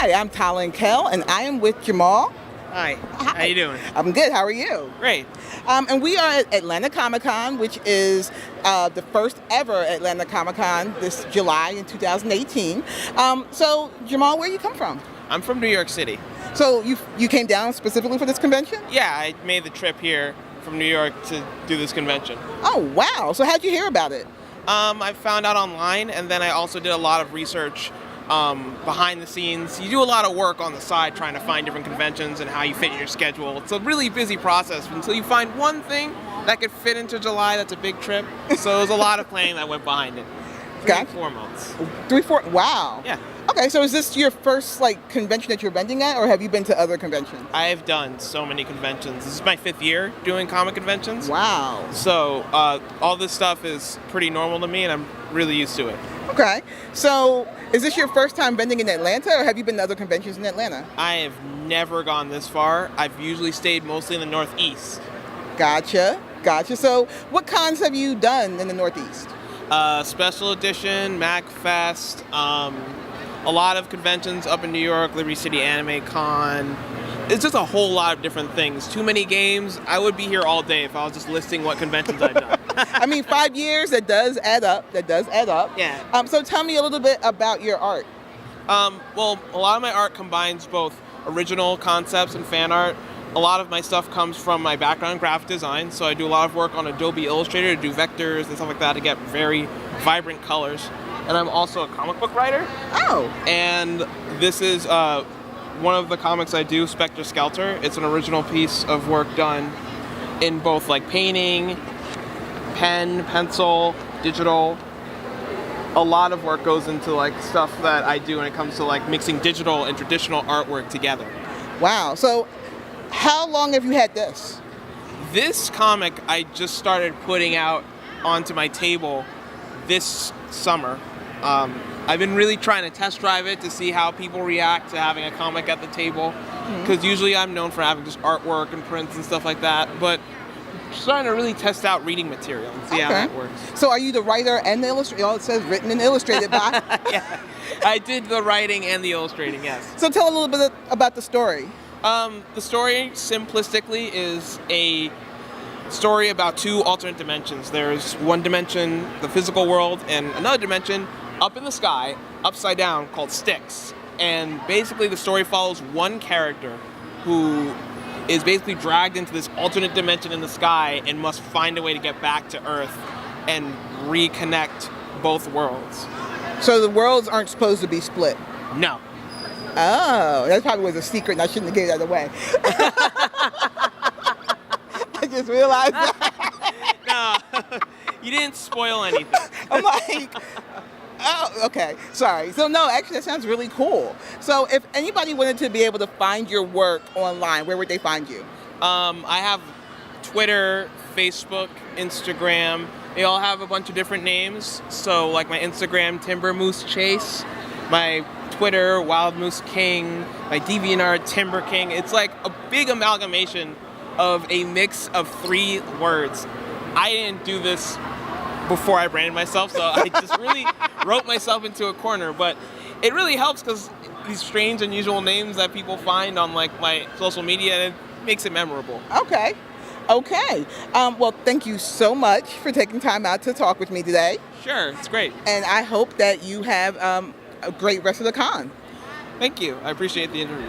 Hi, I'm TaLynn Kel, and I am with Jamal. Hi. Hi. How you doing? I'm good. How are you? Great. And we are at Atlanta Comic-Con, which is the first ever Atlanta Comic-Con this July in 2018. So, Jamal, where you come from? I'm from New York City. So you came down specifically for this convention? Yeah, I made the trip here from New York to do this convention. Oh, wow. So how'd you hear about it? I found out online, and then I also did a lot of research behind the scenes. You do a lot of work on the side trying to find different conventions and how you fit in your schedule. It's a really busy process until you find one thing that could fit into July. That's a big trip. So there's a lot of planning that went behind it. 4 months. 4. Wow. Yeah. Okay, so is this your first convention that you're vending at, or have you been to other conventions? I've done so many conventions. This is my 5th year doing comic conventions. Wow. So all this stuff is pretty normal to me, and I'm really used to it. Okay. So is this your first time vending in Atlanta, or have you been to other conventions in Atlanta? I have never gone this far. I've usually stayed mostly in the Northeast. Gotcha. So what cons have you done in the Northeast? Special Edition, MacFest, a lot of conventions up in New York, Liberty City Anime Con. It's just a whole lot of different things. Too many games. I would be here all day if I was just listing what conventions I've done. I mean, 5 years, that does add up. Yeah. So tell me a little bit about your art. Well, a lot of my art combines both original concepts and fan art. A lot of my stuff comes from my background in graphic design, so I do a lot of work on Adobe Illustrator to do vectors and stuff like that to get very vibrant colors. And I'm also a comic book writer. Oh. And this is one of the comics I do, Spectre Skelter. It's an original piece of work done in both painting, pen, pencil, digital. A lot of work goes into stuff that I do when it comes to mixing digital and traditional artwork together. Wow. So how long have you had this? This comic I just started putting out onto my table this summer. I've been really trying to test drive it to see how people react to having a comic at the table, because usually I'm known for having just artwork and prints and stuff like that, but starting to really test out reading material and see how that works. So are you the writer and the illustrator? Oh, it says written and illustrated by. Yeah, I did the writing and the illustrating, yes. So tell a little bit about the story. The story, simplistically, is a story about 2 alternate dimensions. There's one dimension, the physical world, and another dimension up in the sky, upside down, called Styx. And basically the story follows one character who is basically dragged into this alternate dimension in the sky and must find a way to get back to Earth and reconnect both worlds. So the worlds aren't supposed to be split? No. Oh, that probably was a secret and I shouldn't have gave that away. I just realized that. No, you didn't spoil anything. I'm like, oh, okay, sorry. So no, actually that sounds really cool. So if anybody wanted to be able to find your work online, where would they find you? I have Twitter, Facebook, Instagram. They all have a bunch of different names. So my Instagram, Timber Moose Chase. My Twitter, Wild Moose King. My DeviantArt, Timber King. It's a big amalgamation of a mix of 3 words. I didn't do this before I branded myself, so I just really wrote myself into a corner. But it really helps because these strange, unusual names that people find on my social media, and it makes it memorable. Okay. Well, thank you so much for taking time out to talk with me today. Sure, it's great. And I hope that you have a great rest of the con. Thank you. I appreciate the interview.